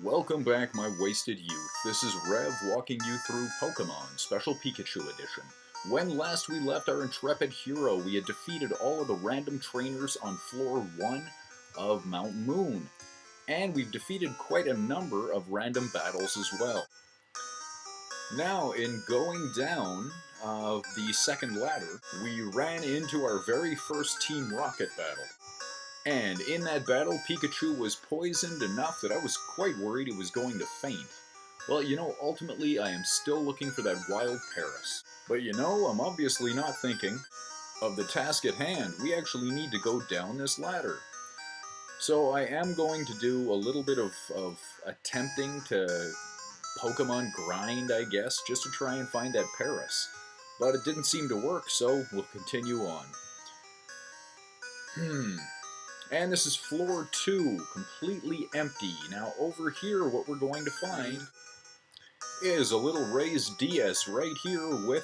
Welcome back, my wasted youth. This is Rev walking you through Pokemon Special Pikachu Edition. When last we left our intrepid hero, we had defeated all of the random trainers on floor 1 of Mount Moon. And we've defeated quite a number of random battles as well. Now, in going down the second ladder, we ran into our very first Team Rocket battle. And in that battle, Pikachu was poisoned enough that I was quite worried it was going to faint. Well, ultimately I am still looking for that wild Paris. But I'm obviously not thinking of the task at hand. We actually need to go down this ladder. So I am going to do a little bit of attempting to Pokemon grind, I guess, just to try and find that Paris. But it didn't seem to work, so we'll continue on. And this is floor 2, completely empty. Now over here, what we're going to find is a little raised DS right here with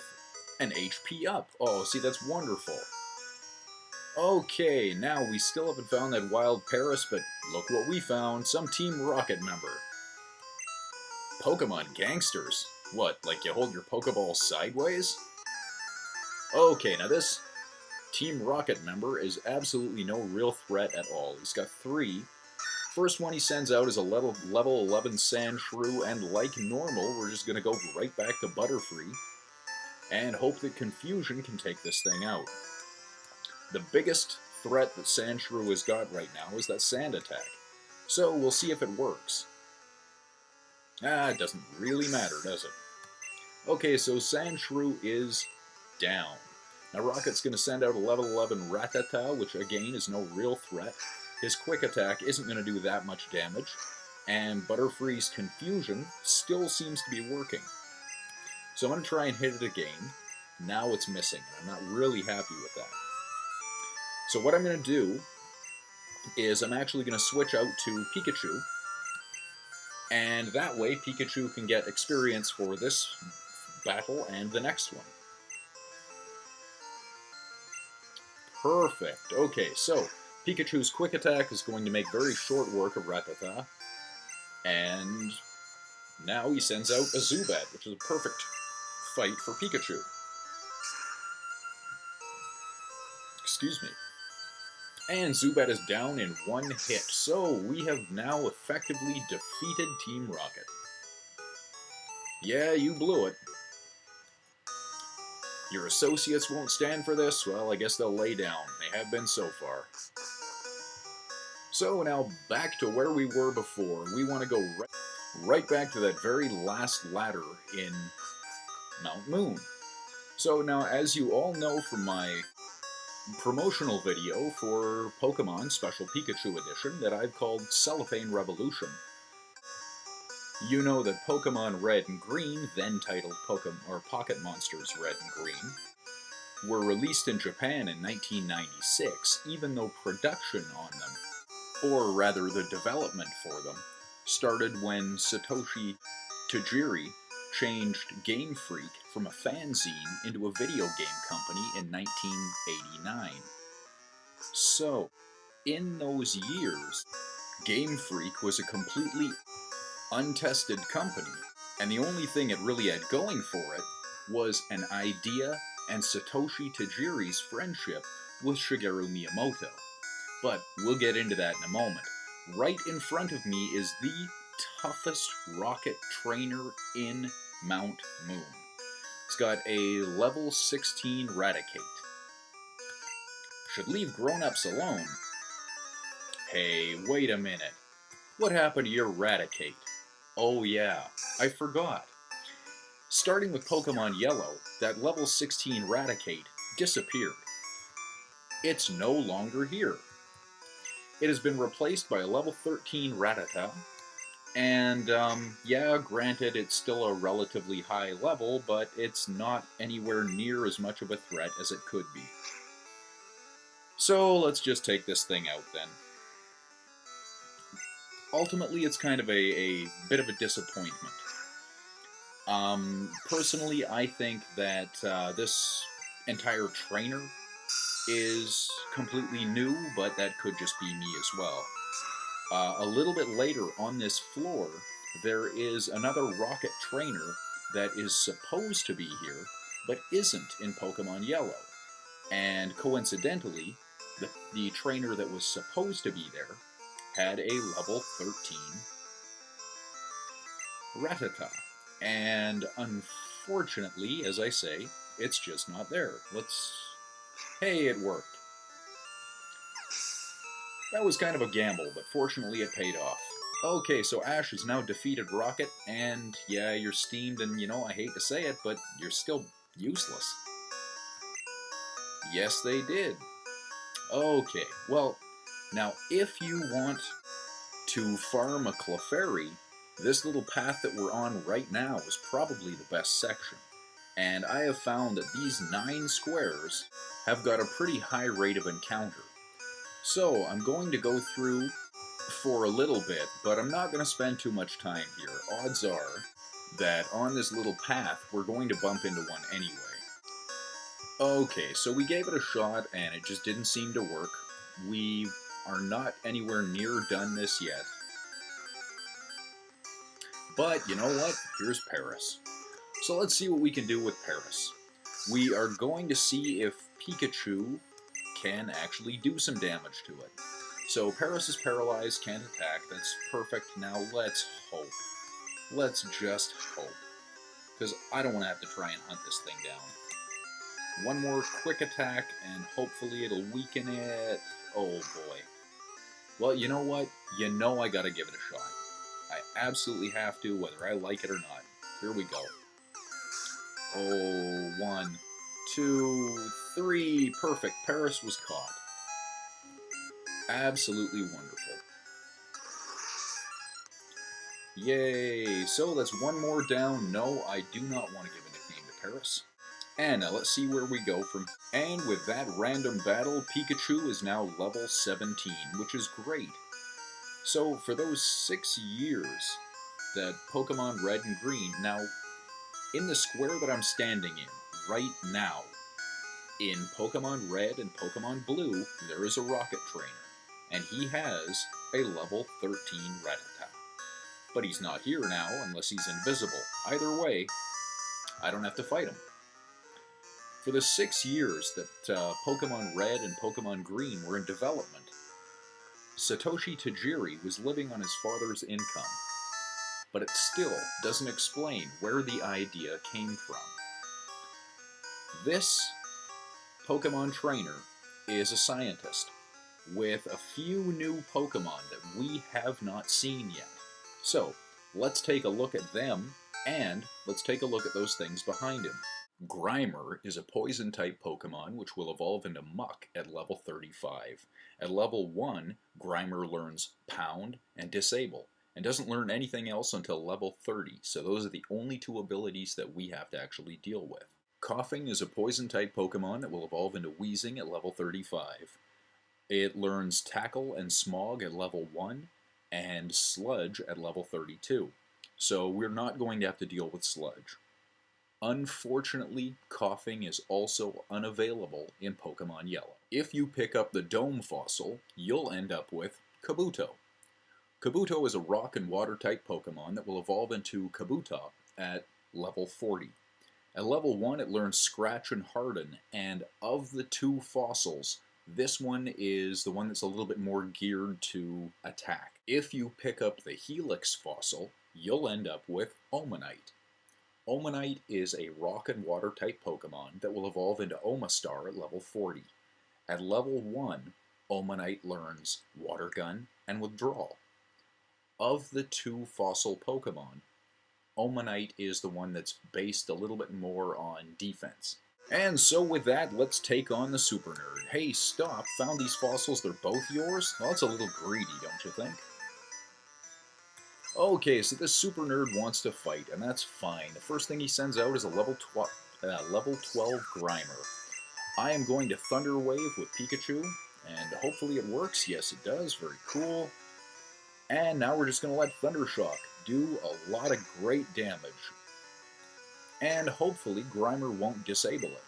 an HP up. Oh, see, that's wonderful. Okay, now we still haven't found that wild Paris, but look what we found. Some Team Rocket member. Pokemon Gangsters. What, like you hold your Pokeball sideways? Okay, now this Team Rocket member is absolutely no real threat at all. He's got 3. First one he sends out is a level 11 Sandshrew, and like normal, we're just going to go right back to Butterfree and hope that Confusion can take this thing out. The biggest threat that Sandshrew has got right now is that Sand attack, so we'll see if it works. It doesn't really matter, does it? Okay, so Sandshrew is down. Now Rocket's going to send out a level 11 Rattata, which again is no real threat. His quick attack isn't going to do that much damage, and Butterfree's Confusion still seems to be working. So I'm going to try and hit it again. Now it's missing, and I'm not really happy with that. So what I'm going to do is I'm actually going to switch out to Pikachu, and that way Pikachu can get experience for this battle and the next one. Perfect. Okay, so Pikachu's quick attack is going to make very short work of Rattata. And now he sends out a Zubat, which is a perfect fight for Pikachu. Excuse me. And Zubat is down in 1 hit, so we have now effectively defeated Team Rocket. Yeah, you blew it. Your associates won't stand for this? Well, I guess they'll lay down. They have been so far. So now back to where we were before. We want to go right back to that very last ladder in Mount Moon. So now, as you all know from my promotional video for Pokemon Special Pikachu Edition that I've called Cellophane Revolution, you know that Pokemon Red and Green, then titled Pocket Monsters Red and Green, were released in Japan in 1996, even though production on them, or rather the development for them, started when Satoshi Tajiri changed Game Freak from a fanzine into a video game company in 1989. So, in those years, Game Freak was a completely untested company, and the only thing it really had going for it was an idea and Satoshi Tajiri's friendship with Shigeru Miyamoto. But we'll get into that in a moment. Right in front of me is the toughest rocket trainer in Mount Moon. It's got a level 16 Raticate. Should leave grown-ups alone. Hey, wait a minute. What happened to your Raticate? Oh yeah, I forgot. Starting with Pokemon Yellow, that level 16 Raticate disappeared. It's no longer here. It has been replaced by a level 13 Rattata, and yeah, granted it's still a relatively high level, but it's not anywhere near as much of a threat as it could be. So let's just take this thing out then. Ultimately, it's kind of a bit of a disappointment. Personally, I think that this entire trainer is completely new, but that could just be me as well. A little bit later on this floor, there is another rocket trainer that is supposed to be here, but isn't in Pokemon Yellow. And coincidentally, the trainer that was supposed to be there had a level 13 Rattata. And unfortunately, as I say, it's just not there. Hey, it worked. That was kind of a gamble, but fortunately it paid off. Okay, so Ash has now defeated Rocket, and yeah, you're steamed, and I hate to say it, but you're still useless. Yes, they did. Okay, well, now if you want to farm a Clafairy, this little path that we're on right now is probably the best section. And I have found that these 9 squares have got a pretty high rate of encounter. So I'm going to go through for a little bit, but I'm not going to spend too much time here. Odds are that on this little path, we're going to bump into one anyway. Okay, so we gave it a shot, and it just didn't seem to work. We are not anywhere near done this yet. But you know what? Here's Paris. So let's see what we can do with Paris. We are going to see if Pikachu can actually do some damage to it. So Paris is paralyzed, can't attack. That's perfect. Now let's hope. Let's just hope. Because I don't want to have to try and hunt this thing down. One more quick attack, and hopefully it'll weaken it. Oh boy. Well, you know what? I gotta give it a shot. I absolutely have to, whether I like it or not. Here we go. Oh, 1, 2, 3. Perfect. Paris was caught. Absolutely wonderful. Yay. So that's one more down. No, I do not want to give a nickname to Paris. And now let's see where we go from. And with that random battle, Pikachu is now level 17, which is great. So for those 6 years that Pokemon Red and Green, now in the square that I'm standing in right now, in Pokemon Red and Pokemon Blue, there is a Rocket Trainer, and he has a level 13 Rattata. But he's not here now unless he's invisible. Either way, I don't have to fight him. For the 6 years that Pokemon Red and Pokemon Green were in development, Satoshi Tajiri was living on his father's income, but it still doesn't explain where the idea came from. This Pokemon trainer is a scientist with a few new Pokemon that we have not seen yet. So, let's take a look at them, and let's take a look at those things behind him. Grimer is a poison-type Pokemon which will evolve into Muck at level 35. At level 1, Grimer learns Pound and Disable, and doesn't learn anything else until level 30, so those are the only 2 abilities that we have to actually deal with. Coughing is a poison-type Pokemon that will evolve into Wheezing at level 35. It learns Tackle and Smog at level 1, and Sludge at level 32. So we're not going to have to deal with Sludge. Unfortunately, Coughing is also unavailable in Pokemon Yellow. If you pick up the Dome fossil, you'll end up with Kabuto. Kabuto is a rock and water type Pokemon that will evolve into Kabuto at level 40. At level 1 it learns Scratch and Harden, and of the 2 fossils, this one is the one that's a little bit more geared to attack. If you pick up the Helix fossil, you'll end up with Omanite. Omanite is a rock and water type Pokemon that will evolve into Omastar at level 40. At level 1, Omanite learns Water Gun and Withdrawal. Of the 2 fossil Pokemon, Omanite is the one that's based a little bit more on defense. And so with that, let's take on the Super Nerd. Hey, stop, found these fossils, they're both yours? Well, that's a little greedy, don't you think? Okay, so this Super Nerd wants to fight, and that's fine. The first thing he sends out is a level 12 Grimer. I am going to Thunder Wave with Pikachu, and hopefully it works. Yes, it does. Very cool. And now we're just going to let Thundershock do a lot of great damage. And hopefully Grimer won't disable it.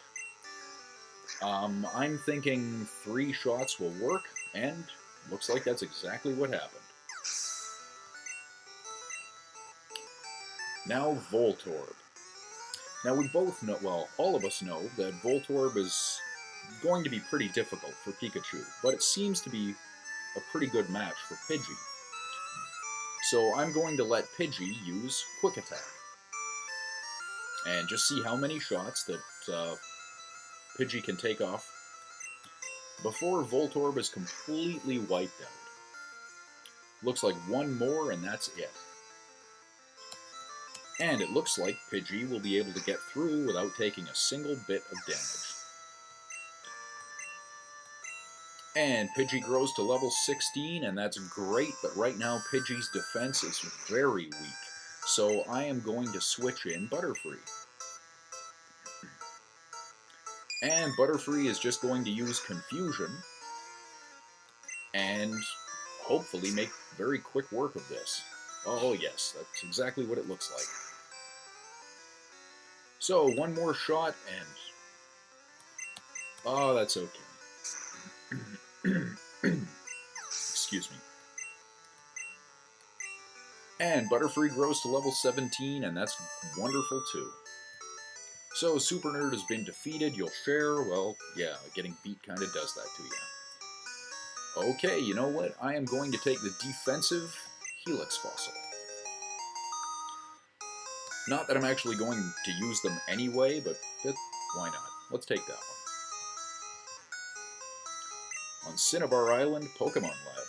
I'm thinking 3 shots will work, and looks like that's exactly what happened. Now Voltorb. Now we both know, well, all of us know that Voltorb is going to be pretty difficult for Pikachu, but it seems to be a pretty good match for Pidgey. So I'm going to let Pidgey use Quick Attack. And just see how many shots that Pidgey can take off before Voltorb is completely wiped out. Looks like one more and that's it. And it looks like Pidgey will be able to get through without taking a single bit of damage. And Pidgey grows to level 16, and that's great, but right now Pidgey's defense is very weak. So I am going to switch in Butterfree. And Butterfree is just going to use Confusion and hopefully make very quick work of this. Oh yes, that's exactly what it looks like. So one more shot and... oh, that's okay. Excuse me. And Butterfree grows to level 17, and that's wonderful too. So Super Nerd has been defeated, you'll share. Well, yeah, getting beat kind of does that to you. Okay, you know what? I am going to take the defensive Helix Fossil. Not that I'm actually going to use them anyway, but why not? Let's take that one. On Cinnabar Island, Pokemon Lab.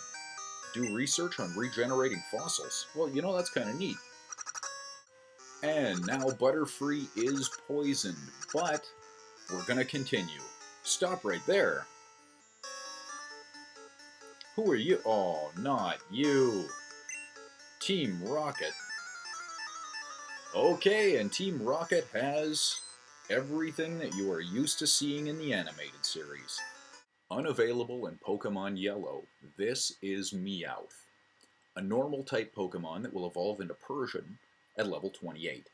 Do research on regenerating fossils. Well, you know, that's kind of neat. And now Butterfree is poisoned, but we're going to continue. Stop right there. Who are you? Oh, not you. Team Rocket. Okay, and Team Rocket has everything that you are used to seeing in the animated series. Unavailable in Pokemon Yellow, this is Meowth, a normal type Pokemon that will evolve into Persian at level 28.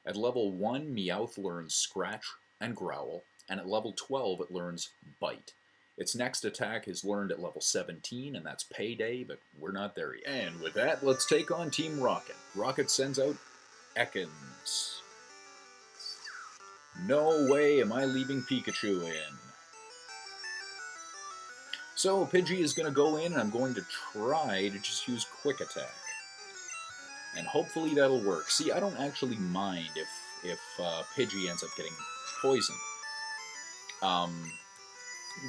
At level 1, Meowth learns Scratch and Growl, and at level 12 it learns Bite. Its next attack is learned at level 17, and that's Payday, but we're not there yet. And with that, let's take on Team Rocket. Rocket sends out Ekans. No way am I leaving Pikachu in. So Pidgey is going to go in, and I'm going to try to just use Quick Attack. And hopefully that'll work. See, I don't actually mind if Pidgey ends up getting poisoned.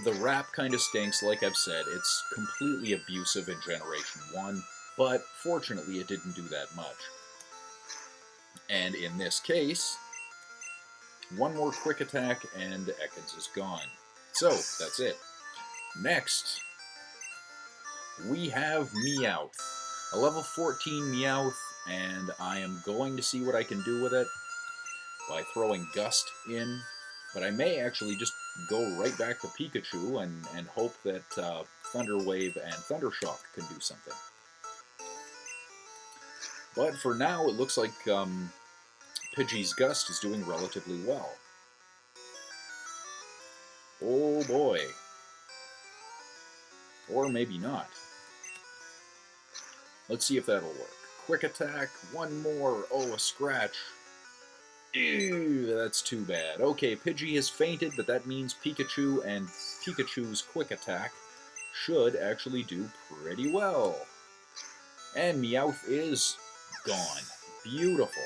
The rap kind of stinks, like I've said. It's completely abusive in Generation 1, but fortunately it didn't do that much. And in this case, one more Quick Attack and Ekans is gone. So, that's it. Next, we have Meowth. A level 14 Meowth, and I am going to see what I can do with it by throwing Gust in. But I may actually just go right back to Pikachu and hope that Thunder Wave and Thunder Shock can do something. But for now, it looks like Pidgey's Gust is doing relatively well. Oh boy. Or maybe not. Let's see if that'll work. Quick Attack, one more. Oh, a Scratch. Ew, that's too bad. Okay, Pidgey has fainted, but that means Pikachu and Pikachu's Quick Attack should actually do pretty well. And Meowth is gone. Beautiful.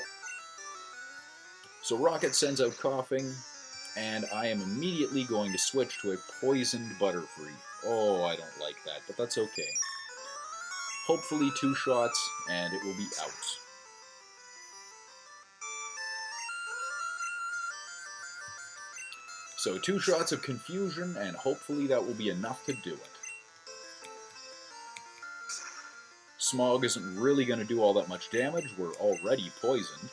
So Rocket sends out Coughing, and I am immediately going to switch to a poisoned Butterfree. Oh, I don't like that, but that's okay. Hopefully 2 shots, and it will be out. So 2 shots of Confusion, and hopefully that will be enough to do it. Smog isn't really going to do all that much damage. We're already poisoned.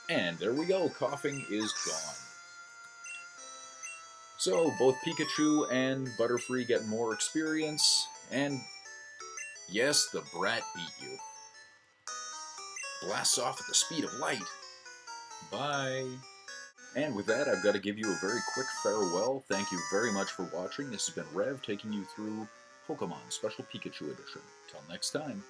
And there we go. Coughing is gone. So both Pikachu and Butterfree get more experience, and yes, the brat beat you. Blasts off at the speed of light. Bye. And with that, I've got to give you a very quick farewell. Thank you very much for watching. This has been Rev taking you through Pokemon Special Pikachu Edition. Till next time.